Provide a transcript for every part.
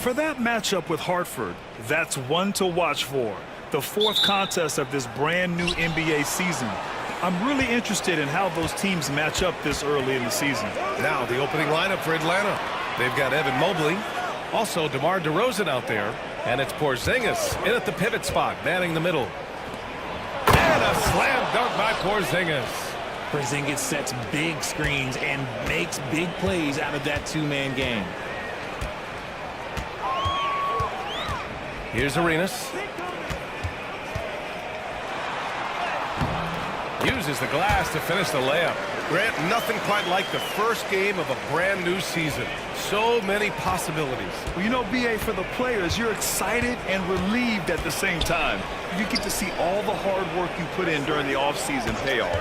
For that matchup with Hartford, that's one to watch for. The fourth contest of this brand new NBA season. I'm really interested in how those teams match up this early in the season. Now the opening lineup for Atlanta. They've got Evan Mobley, also DeMar DeRozan out there, and it's Porzingis in at the pivot spot, manning the middle. And a slam dunk by Porzingis. Porzingis sets big screens and makes big plays out of that two-man game. Here's Arenas. Uses the glass to finish the layup. Grant, nothing quite like the first game of a brand new season. So many possibilities. Well, you know, B.A., for the players, you're excited and relieved at the same time. You get to see all the hard work you put in during the offseason pay off.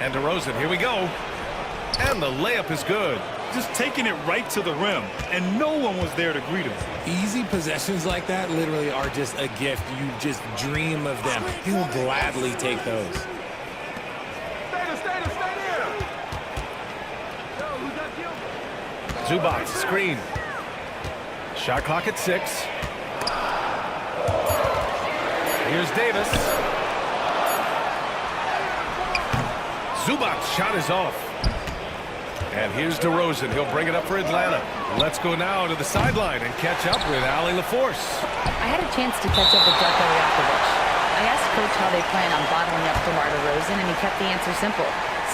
And DeRozan, here we go. And the layup is good. Just taking it right to the rim, and no one was there to greet him. Easy possessions like that literally are just a gift. You just dream of them. He'll gladly take those. Zubac, screen. Shot clock at 6. Here's Davis. Zubac's shot is off. And here's DeRozan. He'll bring it up for Atlanta. Let's go now to the sideline and catch up with Allie LaForce. I had a chance to catch up with Duck Eliakovich. I asked Coach how they plan on bottling up DeMar DeRozan, and he kept the answer simple.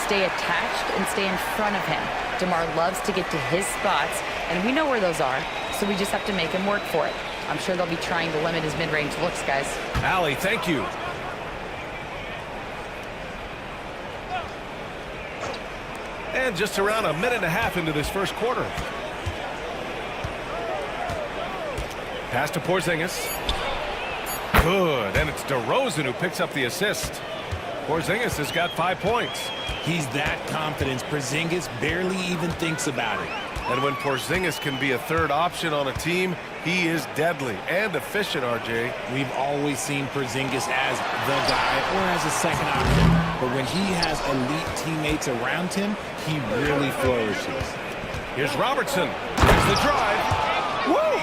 Stay attached and stay in front of him. DeMar loves to get to his spots, and we know where those are, so we just have to make him work for it. I'm sure they'll be trying to limit his mid-range looks, guys. Allie, thank you. And just around a minute and a half into this first quarter. Pass to Porzingis. Good, and it's DeRozan who picks up the assist. Porzingis has got 5 points. He's that confident. Porzingis barely even thinks about it. And when Porzingis can be a third option on a team, he is deadly and efficient, RJ. We've always seen Porzingis as the guy or as a second option. But when he has elite teammates around him, he really flourishes. Here's Robertson. Here's the drive. Woo!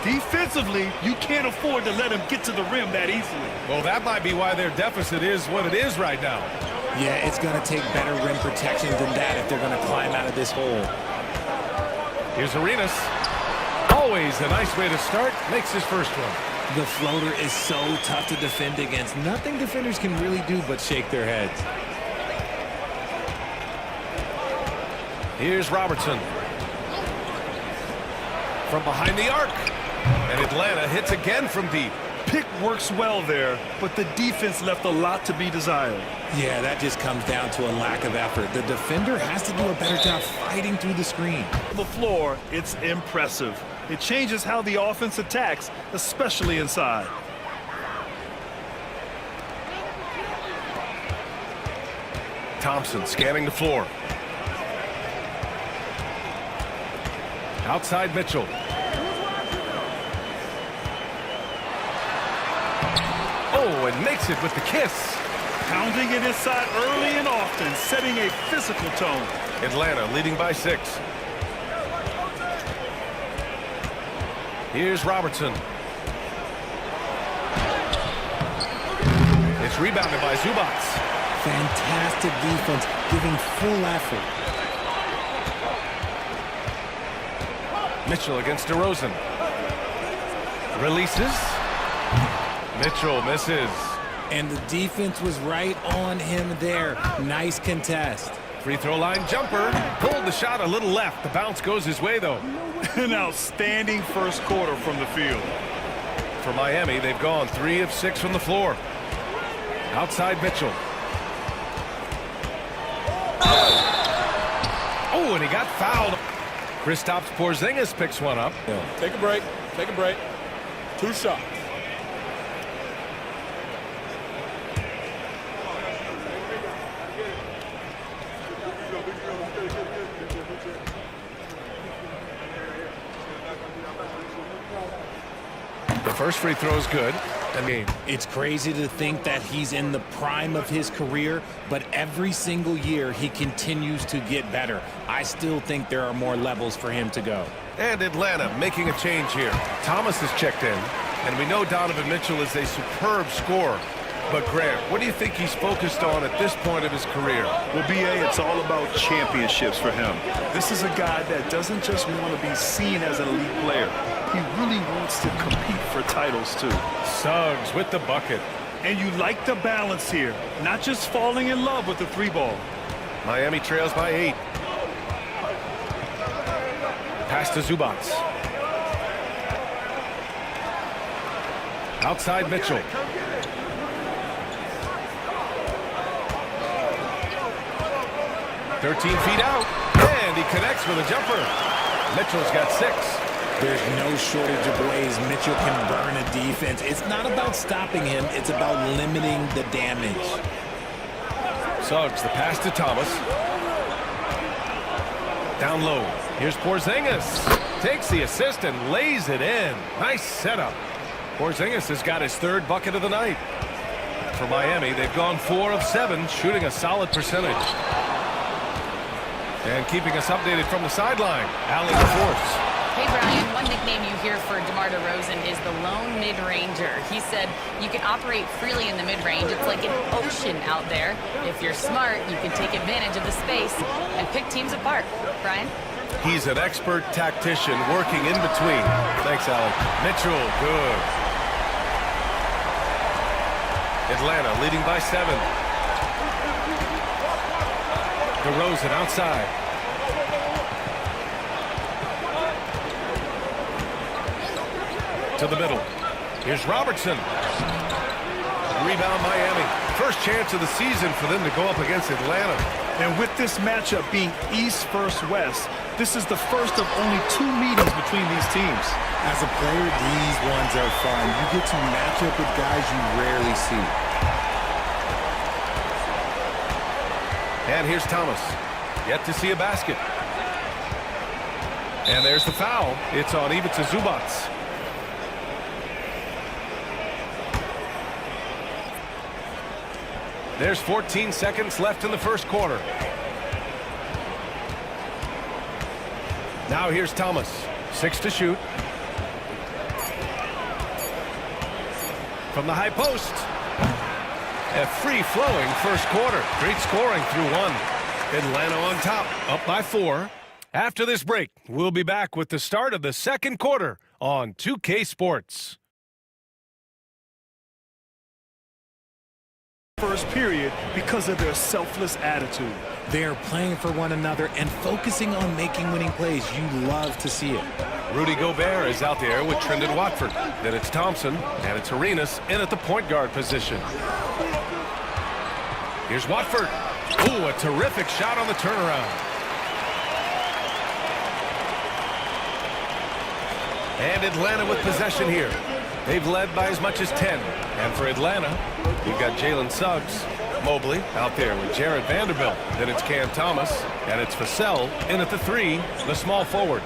Defensively, you can't afford to let him get to the rim that easily. Well, that might be why their deficit is what it is right now. Yeah, it's going to take better rim protection than that if they're going to climb out of this hole. Here's Arenas. Always a nice way to start. Makes his first one. The floater is so tough to defend against. Nothing defenders can really do but shake their heads. Here's Robertson. From behind the arc. And Atlanta hits again from deep. Pick works well there, but the defense left a lot to be desired. Yeah, that just comes down to a lack of effort. The defender has to do a better job fighting through the screen. On the floor, it's impressive. It changes how the offense attacks, especially inside. Thompson scanning the floor. Outside Mitchell. Oh, and makes it with the kiss. Pounding it inside early and often, setting a physical tone. Atlanta leading by 6. Here's Robertson. It's rebounded by Zubac. Fantastic defense, giving full effort. Mitchell against DeRozan. Releases. Mitchell misses. And the defense was right on him there. Nice contest. Free throw line jumper. Pulled the shot a little left. The bounce goes his way, though. An outstanding first quarter from the field. For Miami, they've gone 3 of 6 from the floor. Outside Mitchell. Oh, and he got fouled. Kristaps Porzingis picks one up. Take a break. Take a break. 2 shots. The first free throw is good. I mean, It's crazy to think that he's in the prime of his career, but every single year he continues to get better. I still think there are more levels for him to go. and Atlanta making a change here. Thomas is checked in, and we know Donovan Mitchell is a superb scorer. But Grant, what do you think he's focused on at this point of his career? Well, B.A., it's all about championships for him. This is a guy that doesn't just want to be seen as an elite player. He really wants to compete for titles, too. Suggs with the bucket. And you like the balance here, not just falling in love with the three ball. Miami trails by 8. Pass to Zubac. Outside Mitchell. "13 feet out, and he connects with a jumper." Mitchell's got 6. There's no shortage of ways Mitchell can burn a defense. It's not about stopping him, it's about limiting the damage. Suggs, the pass to Thomas. Down low. Here's Porzingis. Takes the assist and lays it in. Nice setup. Porzingis has got his 3rd bucket of the night. For Miami, they've gone 4 of 7, shooting a solid percentage. And keeping us updated from the sideline, Allen Force. Hey, Brian, one nickname you hear for DeMar DeRozan is the lone mid-ranger. He said you can operate freely in the mid-range. It's like an ocean out there. If you're smart, you can take advantage of the space and pick teams apart. Brian? He's an expert tactician working in between. Thanks, Alec. Mitchell, good. Atlanta leading by 7. DeRozan outside. To the middle. Here's Robertson. Rebound Miami. First chance of the season for them to go up against Atlanta. And with this matchup being East versus West, this is the first of only 2 meetings between these teams. As a player, these ones are fun. You get to match up with guys you rarely see. And here's Thomas. Yet to see a basket. And there's the foul. It's on Ivica Zubac. There's 14 seconds left in the first quarter. Now here's Thomas. 6 to shoot. From the high post. A free-flowing first quarter. Great scoring through 1. Atlanta on top, up by 4. After this break, we'll be back with the start of the second quarter on 2K Sports. First period because of their selfless attitude. They're playing for one another and focusing on making winning plays. You love to see it. Rudy Gobert is out there with Trendon Watford. Then it's Thompson, and it's Arenas in at the point guard position. Here's Watford. Ooh, a terrific shot on the turnaround. And Atlanta with possession here. They've led by as much as 10. And for Atlanta, we've got Jalen Suggs. Mobley out there with Jared Vanderbilt. Then it's Cam Thomas, and it's Vassell in at the 3, the small forward.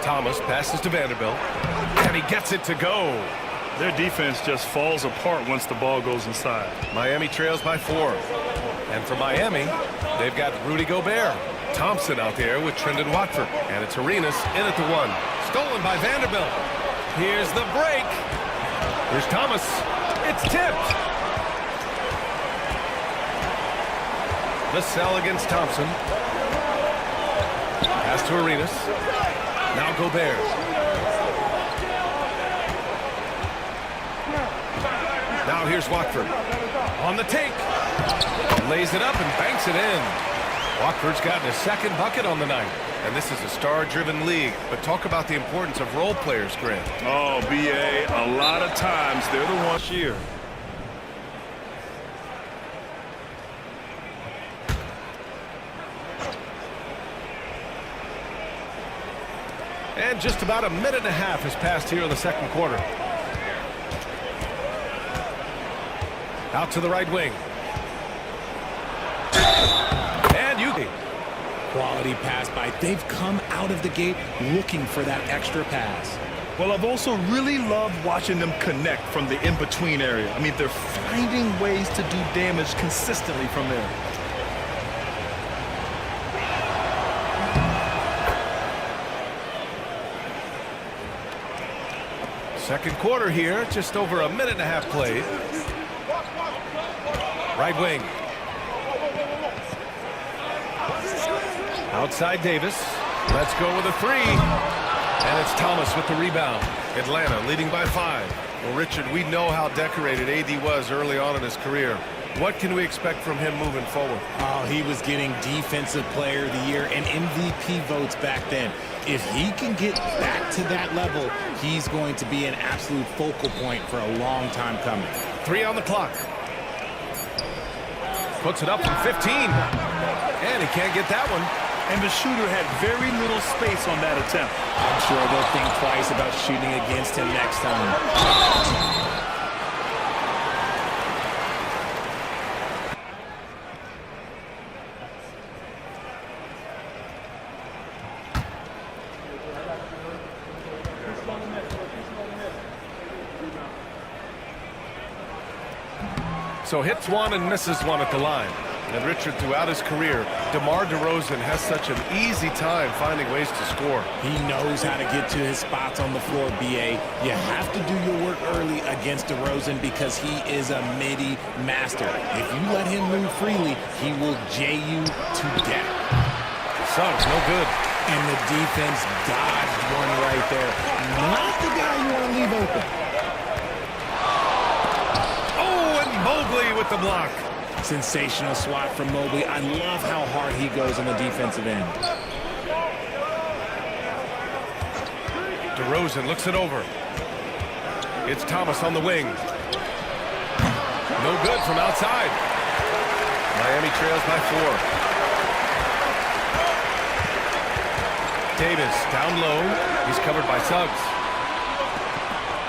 Thomas passes to Vanderbilt, and he gets it to go. Their defense just falls apart once the ball goes inside. Miami trails by 4. And for Miami, they've got Rudy Gobert. Thompson out there with Trendon Watford. And it's Arenas in at the 1. Stolen by Vanderbilt. Here's the break. Here's Thomas. It's tipped. Vassell against Thompson. Pass to Arenas. Now Gobert. Now here's Watford. On the take. Lays it up and banks it in. Watford's gotten his 2nd bucket on the night. And this is a star-driven league. But talk about the importance of role players, Grant. Oh, B.A., a lot of times they're the ones here. And just about a minute and a half has passed here in the second quarter. Out to the right wing. And you. Quality pass by. They've come out of the gate looking for that extra pass. Well, I've also really loved watching them connect from the in-between area. I mean, they're finding ways to do damage consistently from there. Second quarter here, just over a minute and a half played. Right wing. Outside Davis. Let's go with a three. And it's Thomas with the rebound. Atlanta leading by 5. Well, Richard, we know how decorated AD was early on in his career. What can we expect from him moving forward? Oh, he was getting Defensive Player of the Year and MVP votes back then. If he can get back to that level, he's going to be an absolute focal point for a long time coming. 3 on the clock. Puts it up from 15. And he can't get that one. And the shooter had very little space on that attempt. I'm sure they'll think twice about shooting against him next time. So hits one and misses one at the line. And Richard, throughout his career, DeMar DeRozan has such an easy time finding ways to score. He knows how to get to his spots on the floor, BA. You have to do your work early against DeRozan because he is a midi master. If you let him move freely, he will J you to death. Suggs, no good. And the defense dodged one right there. Not the guy you want to leave open. Oh, and Mobley with the block. Sensational swat from Mobley. I love how hard he goes on the defensive end. DeRozan looks it over. It's Thomas on the wing. No good from outside. Miami trails by 4. Davis down low. He's covered by Suggs.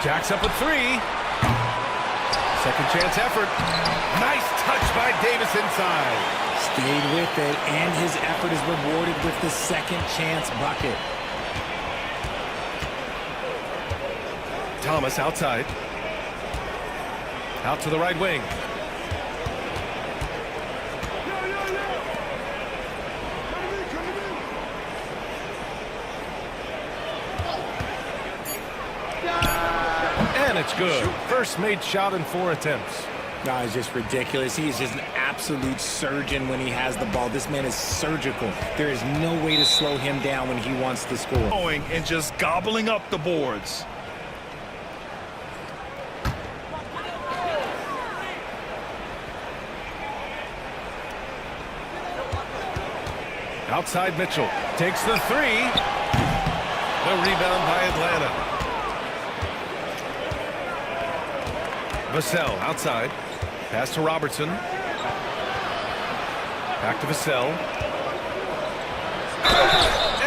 Jacks up a 3. Second chance effort. Nice touch by Davis inside. Stayed with it, and his effort is rewarded with the second chance bucket. Thomas outside. Out to the right wing. And it's good. First made shot in 4 attempts. No, it's just ridiculous. He is just an absolute surgeon when he has the ball. This man is surgical. There is no way to slow him down when he wants to score. Going and just gobbling up the boards. Outside Mitchell. Takes the 3. The rebound by Atlanta. Vassell outside. Pass to Robertson. Back to Vassell.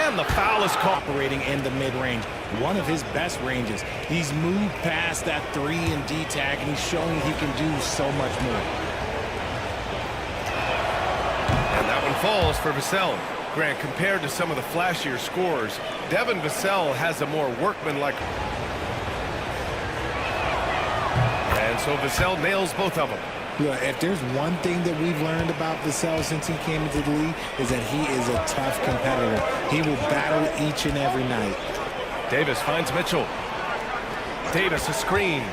And the foul is caught. Operating in the mid-range, one of his best ranges. He's moved past that 3 and D tag, and he's showing he can do so much more. And that one falls for Vassell. Grant, compared to some of the flashier scorers, Devin Vassell has a more workmanlike. And so Vassell nails both of them. Look, if there's one thing that we've learned about Vassell since he came into the league, is that he is a tough competitor. He will battle each and every night. Davis finds Mitchell. Davis a screen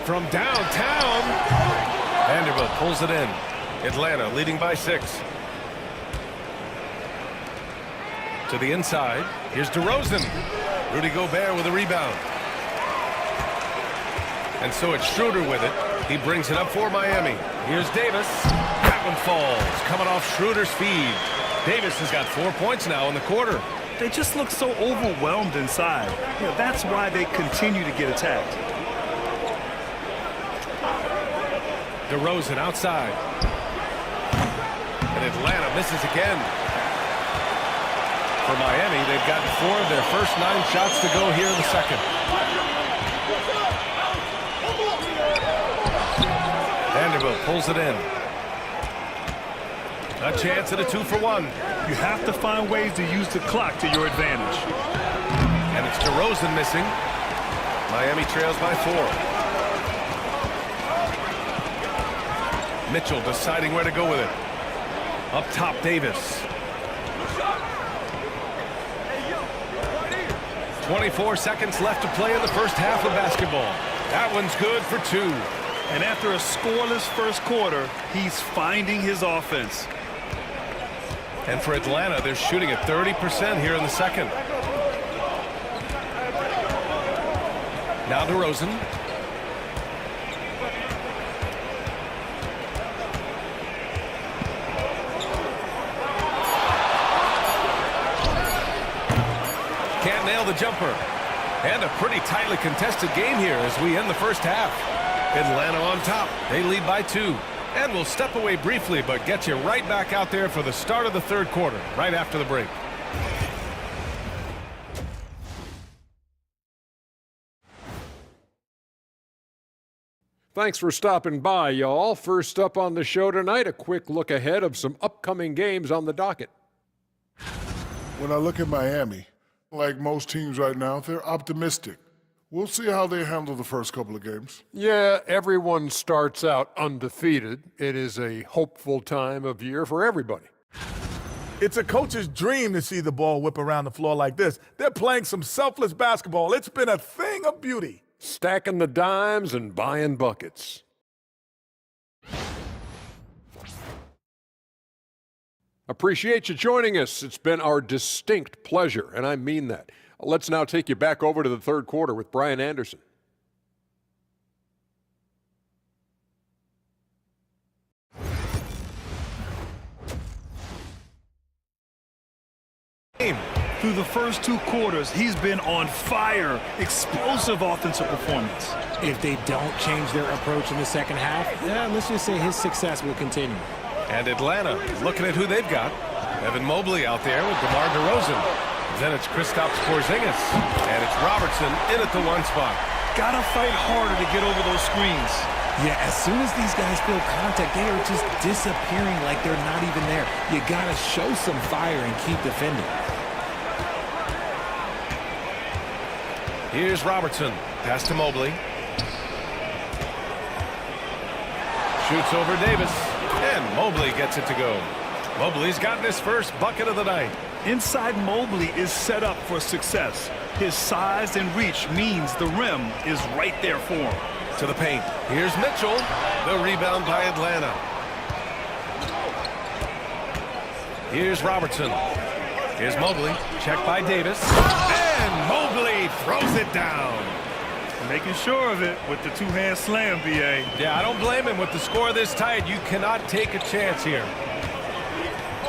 from downtown. Vanderbilt pulls it in. Atlanta leading by 6. To the inside. Here's DeRozan. Rudy Gobert with a rebound. And so it's Schroeder with it. He brings it up for Miami. Here's Davis. That one falls. Coming off Schroeder's feed. Davis has got 4 points now in the quarter. They just look so overwhelmed inside. You know, that's why they continue to get attacked. DeRozan outside. And Atlanta misses again. For Miami, they've gotten 4 of their first 9 shots to go here in the second. Vanderbilt pulls it in. A chance at a 2-for-1. You have to find ways to use the clock to your advantage. And it's DeRozan missing. Miami trails by 4. Mitchell deciding where to go with it. Up top, Davis. 24 seconds left to play in the first half of basketball. That one's good for 2. And after a scoreless first quarter, he's finding his offense. And for Atlanta, they're shooting at 30% here in the second. Now DeRozan. Can't nail the jumper. And a pretty tightly contested game here as we end the first half. Atlanta on top. They lead by 2. And we'll step away briefly, but get you right back out there for the start of the third quarter, right after the break. Thanks for stopping by, y'all. First up on the show tonight, a quick look ahead of some upcoming games on the docket. When I look at Miami, like most teams right now, they're optimistic. We'll see how they handle the first couple of games. Yeah, everyone starts out undefeated. It is a hopeful time of year for everybody. It's a coach's dream to see the ball whip around the floor like this. They're playing some selfless basketball. It's been a thing of beauty. Stacking the dimes and buying buckets. Appreciate you joining us. It's been our distinct pleasure, and I mean that. Let's now take you back over to the third quarter with Brian Anderson. Through the first 2 quarters, he's been on fire. Explosive offensive performance. If they don't change their approach in the second half, let's just say his success will continue. And Atlanta looking at who they've got. Evan Mobley out there with DeMar DeRozan. Then it's Kristaps Porzingis. And it's Robertson in at the 1 spot. Gotta fight harder to get over those screens. Yeah, as soon as these guys feel contact, they are just disappearing like they're not even there. You gotta show some fire and keep defending. Here's Robertson. Pass to Mobley. Shoots over Davis. And Mobley gets it to go. Mobley's gotten his first bucket of the night. Inside Mobley is set up for success. His size and reach means the rim is right there for him. To the paint. Here's Mitchell. The rebound by Atlanta. Here's Robertson. Here's Mobley. Checked by Davis. And Mobley throws it down. Making sure of it with the 2-hand slam, B.A. Yeah, I don't blame him. With the score this tight, you cannot take a chance here.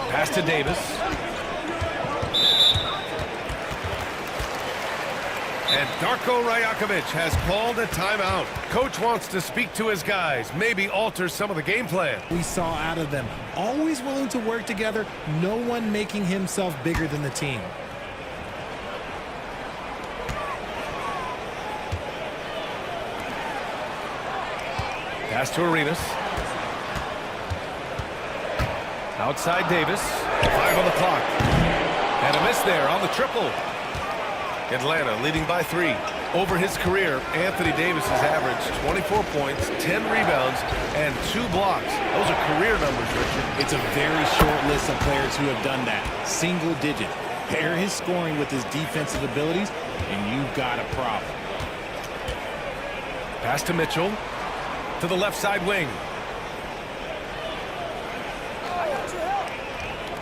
Pass to Davis. And Darko Rajakovic has called a timeout. Coach wants to speak to his guys, maybe alter some of the game plan. We saw out of them. Always willing to work together, no one making himself bigger than the team. Pass to Arenas. Outside Davis. 5 on the clock. And a miss there on the triple. Atlanta leading by 3. Over his career, Anthony Davis has averaged 24 points, 10 rebounds, and 2 blocks. Those are career numbers, Richard. It's a very short list of players who have done that. Single digit. Pair his scoring with his defensive abilities, and you've got a problem. Pass to Mitchell. To the left side wing.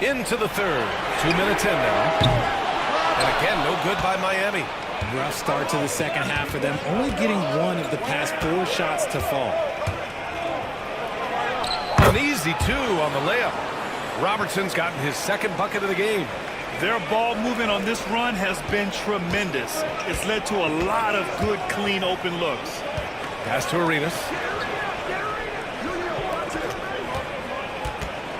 Into the third. 2 minutes in now. And again, no good by Miami. Rough start to the second half for them, only getting 1 of the past 4 shots to fall. An easy 2 on the layup. Robertson's gotten his second bucket of the game. Their ball movement on this run has been tremendous. It's led to a lot of good, clean, open looks. Pass to Arenas.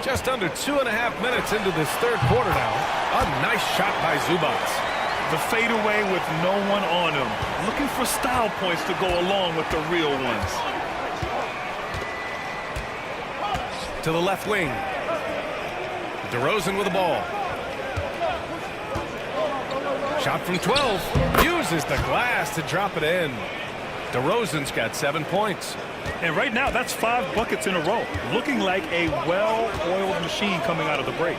Just under 2.5 minutes into this third quarter now. A nice shot by Zubac. The fadeaway with no one on him. Looking for style points to go along with the real ones. To the left wing. DeRozan with the ball. Shot from 12. Uses the glass to drop it in. DeRozan's got 7 points. And right now, that's 5 buckets in a row. Looking like a well-oiled machine coming out of the break.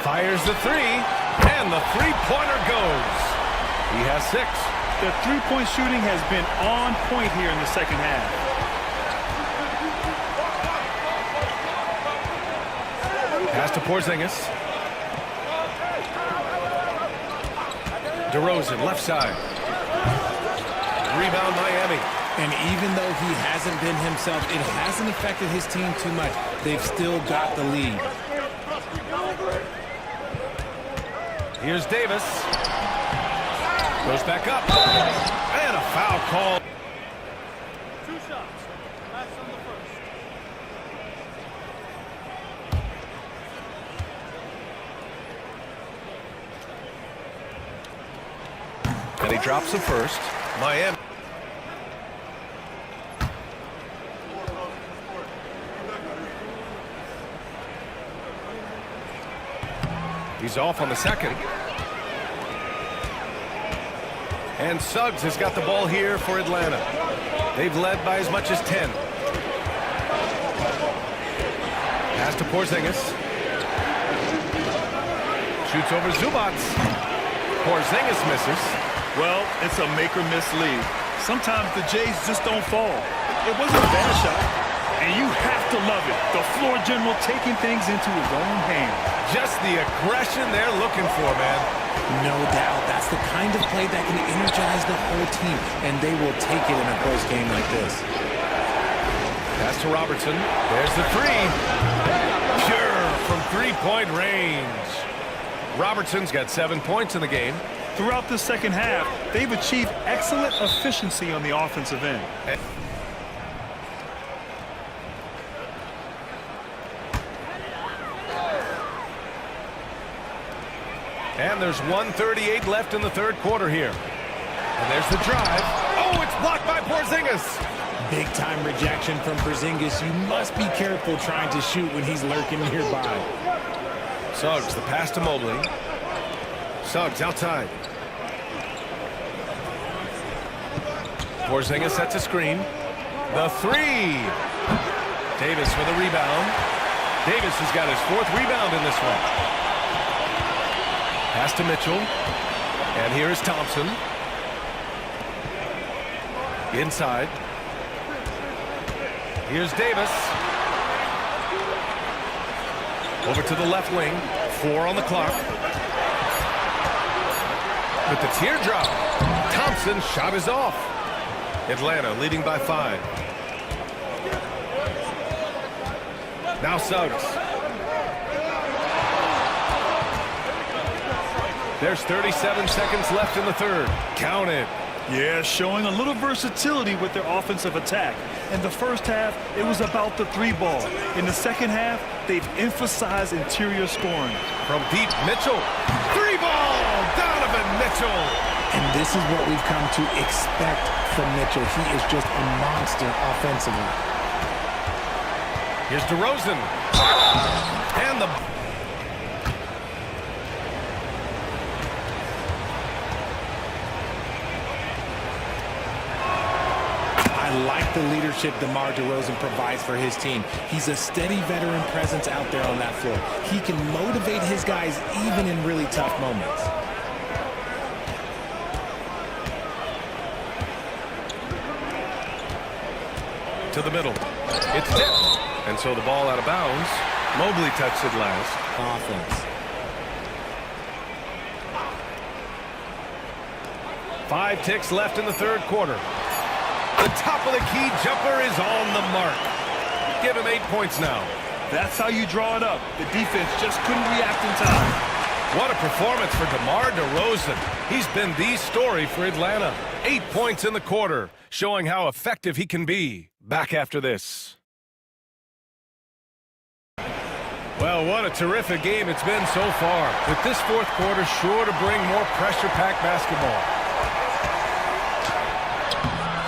Fires the three, and the three-pointer goes. He has 6. The three-point shooting has been on point here in the second half. Pass to Porzingis. DeRozan, left side. Rebound, Miami. And even though he hasn't been himself, it hasn't affected his team too much. They've still got the lead. Here's Davis. Goes back up. And a foul call. 2 shots. Last on the first. And he drops the first. Miami. He's off on the second. And Suggs has got the ball here for Atlanta. They've led by as much as 10. Pass to Porzingis. Shoots over Zubac. Porzingis misses. Well, it's a make-or-miss lead. Sometimes the Jays just don't fall. It wasn't a bad shot, and you have to love it. The floor general taking things into his own hands. Just the aggression they're looking for, man. No doubt. That's the kind of play that can energize the whole team, and they will take it in a close game like this. Pass to Robertson. There's the three. Pure from three-point range. Robertson's got 7 points in the game. Throughout the second half, they've achieved excellent efficiency on the offensive end. And there's 1:38 left in the third quarter here. And there's the drive. Oh, it's blocked by Porzingis. Big-time rejection from Porzingis. You must be careful trying to shoot when he's lurking nearby. Suggs, the pass to Mobley. Suggs outside. Porzingis sets a screen. The three. Davis with a rebound. Davis has got his 4th rebound in this one. Pass to Mitchell. And here is Thompson. Inside. Here's Davis. Over to the left wing. 4 on the clock. With the teardrop. Thompson's shot is off. Atlanta leading by 5. Now Suggs. There's 37 seconds left in the third. Count it. Yeah, showing a little versatility with their offensive attack. In the first half, it was about the 3-ball. In the second half, they've emphasized interior scoring. From deep, Mitchell. 3-ball! Donovan Mitchell! And this is what we've come to expect from Mitchell. He is just a monster offensively. Here's DeRozan. And the... I like the leadership DeMar DeRozan provides for his team. He's a steady veteran presence out there on that floor. He can motivate his guys even in really tough moments. To the middle. It's tipped. And so the ball out of bounds. Mobley touched it last. Offense. 5 ticks left in the third quarter. The top of the key jumper is on the mark. Give him 8 points now. That's how you draw it up. The defense just couldn't react in time. What a performance for DeMar DeRozan. He's been the story for Atlanta. 8 points in the quarter, showing how effective he can be. Back after this. Well, what a terrific game it's been so far. With this fourth quarter sure to bring more pressure-packed basketball.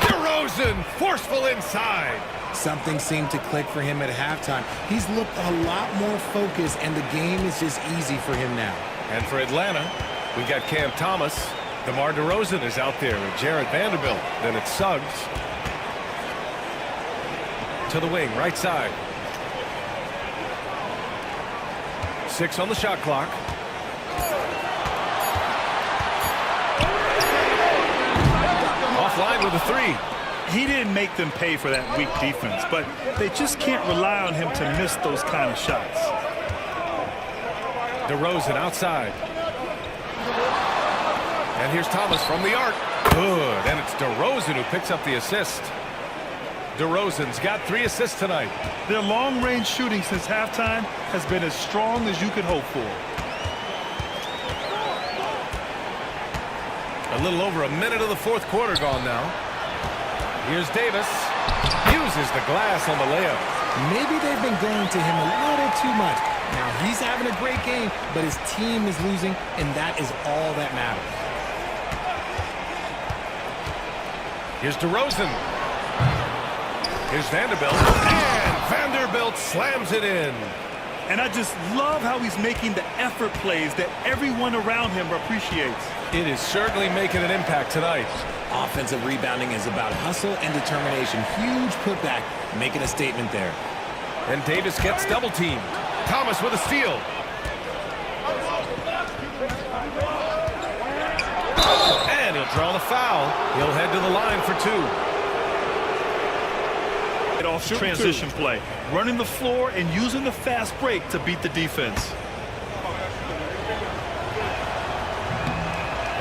DeRozan, forceful inside. something seemed to click for him at halftime. He's looked a lot more focused, and the game is just easy for him now. And for Atlanta, we got Cam Thomas. DeMar DeRozan is out there, and Jared Vanderbilt. Then it's Suggs. To the wing, right side. 6 on the shot clock. Offline with a 3. He didn't make them pay for that weak defense, but they just can't rely on him to miss those kind of shots. DeRozan outside. And here's Thomas from the arc. Good. And it's DeRozan who picks up the assist. DeRozan's got 3 assists tonight. Their long-range shooting since halftime has been as strong as you could hope for. A little over a minute of the fourth quarter gone now. Here's Davis. Uses the glass on the layup. Maybe they've been going to him a little too much. Now, he's having a great game, but his team is losing, and that is all that matters. Here's DeRozan. Here's Vanderbilt. And Vanderbilt slams it in. And I just love how he's making the effort plays that everyone around him appreciates. It is certainly making an impact tonight. Offensive rebounding is about hustle and determination. Huge putback, making a statement there. And Davis gets double-teamed. Thomas with a steal. And he'll draw the foul. He'll head to the line for 2. Off transition play, running the floor and using the fast break to beat the defense.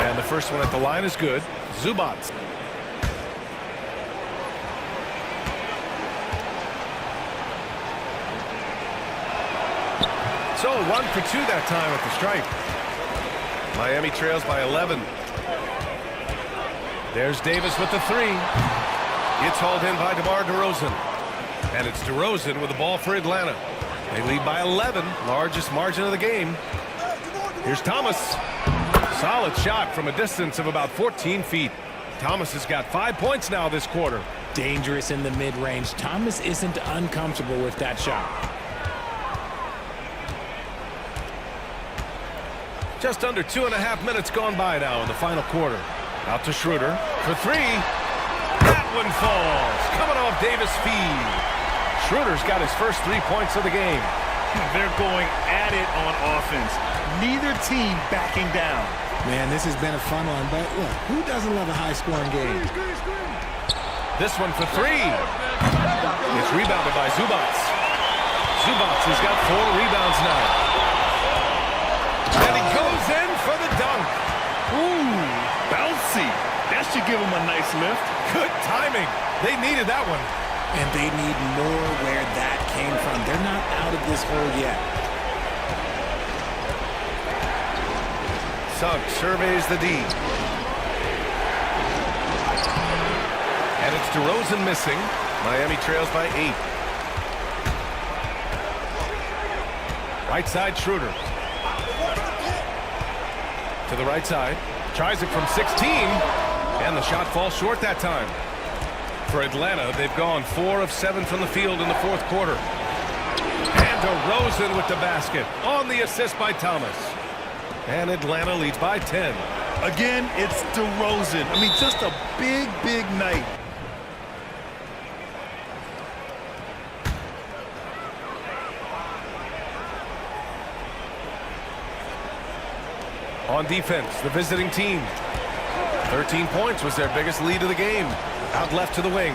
And the first one at the line is good. Zubac. So 1 for 2 that time at the stripe. Miami trails by 11. There's Davis with the 3. It's hauled in by DeMar DeRozan. And it's DeRozan with the ball for Atlanta. They lead by 11, largest margin of the game. Here's Thomas. Solid shot from a distance of about 14 feet. Thomas has got 5 points now this quarter. Dangerous in the mid-range. Thomas isn't uncomfortable with that shot. Just under 2.5 minutes gone by now in the final quarter. Out to Schroeder for 3. That one falls. Coming off Davis' feed. Schroeder's got his first 3 points of the game. They're going at it on offense. Neither team backing down. Man, this has been a fun one, but look, who doesn't love a high-scoring game? This one for 3. It's rebounded by Zubac. Zubac has got 4 rebounds now. And he goes in for the dunk. Ooh, bouncy. That should give him a nice lift. Good timing. They needed that one. And they need more where that came from. They're not out of this hole yet. Suggs surveys the D. And it's DeRozan missing. Miami trails by 8. Right side, Schroeder. To the right side. Tries it from 16. And the shot falls short that time. For Atlanta, they've gone 4 of 7 from the field in the fourth quarter. And DeRozan with the basket on the assist by Thomas. And Atlanta leads by 10. Again, it's DeRozan. I mean, just a big, big night. On defense, the visiting team. 13 points was their biggest lead of the game. Out left to the wing.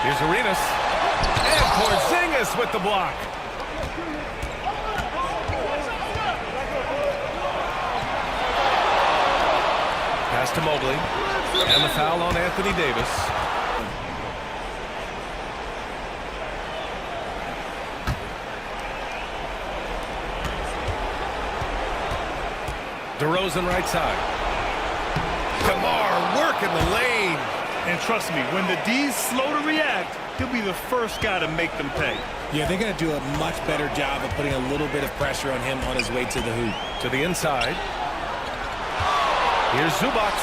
Here's Arenas. And Porzingis with the block. Pass to Mobley. And the foul on Anthony Davis. DeRozan right side. DeMar working the lane. And trust me, when the D's slow to react, he'll be the first guy to make them pay. Yeah, they're going to do a much better job of putting a little bit of pressure on him on his way to the hoop. To the inside. Here's Zubac.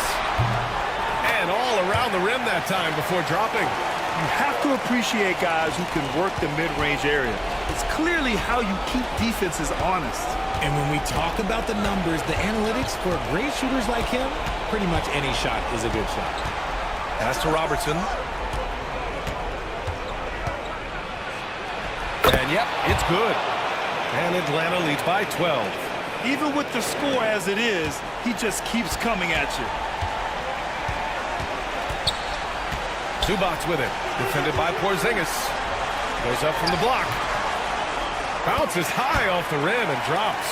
around the rim that time before dropping. You have to appreciate guys who can work the mid-range area. It's clearly how you keep defenses honest. And when we talk about the numbers, the analytics for great shooters like him, pretty much any shot is a good shot. Pass to Robertson. And yep, it's good. And Atlanta leads by 12. Even with the score as it is, he just keeps coming at you. Zubac with it. Defended by Porzingis. Goes up from the block. Bounces high off the rim and drops.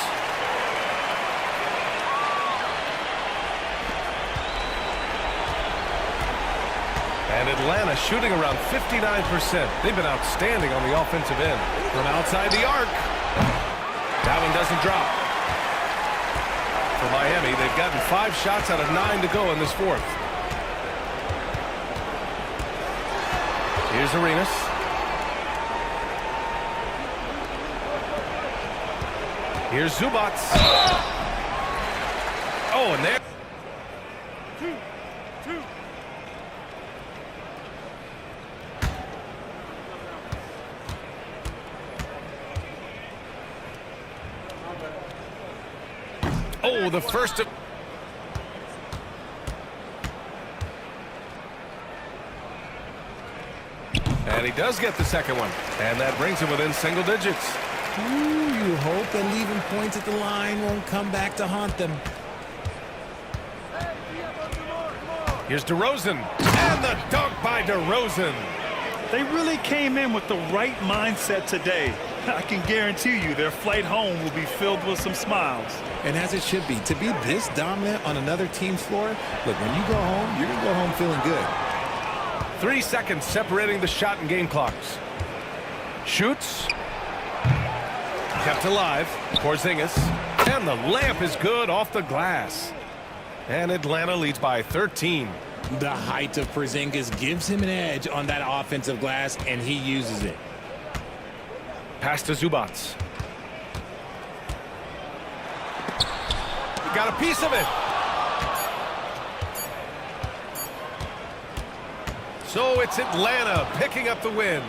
And Atlanta shooting around 59%. They've been outstanding on the offensive end. From outside the arc. That one doesn't drop. For Miami, they've gotten 5 shots out of 9 to go in this fourth. Here's Arenas. Here's Zubac. Oh, and there. Two. Oh, the first of... And he does get the second one. And that brings him within single digits. Ooh, you hope that leaving points at the line won't come back to haunt them. Here's DeRozan. And the dunk by DeRozan. They really came in with the right mindset today. I can guarantee you their flight home will be filled with some smiles. And as it should be, to be this dominant on another team's floor, look, when you go home, you're going to go home feeling good. 3 seconds separating the shot and game clocks. Shoots. Kept alive. Porzingis. And the layup is good off the glass. And Atlanta leads by 13. The height of Porzingis gives him an edge on that offensive glass, and he uses it. Pass to Zubac. Got a piece of it. So it's Atlanta picking up the win.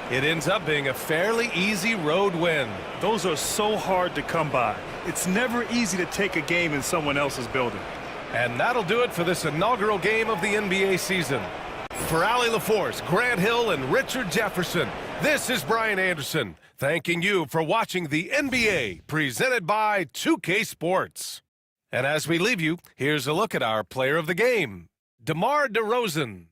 It ends up being a fairly easy road win. Those are so hard to come by. It's never easy to take a game in someone else's building. And that'll do it for this inaugural game of the NBA season. For Allie LaForce, Grant Hill, and Richard Jefferson, this is Brian Anderson, thanking you for watching the NBA, presented by 2K Sports. And as we leave you, here's a look at our player of the game, DeMar DeRozan.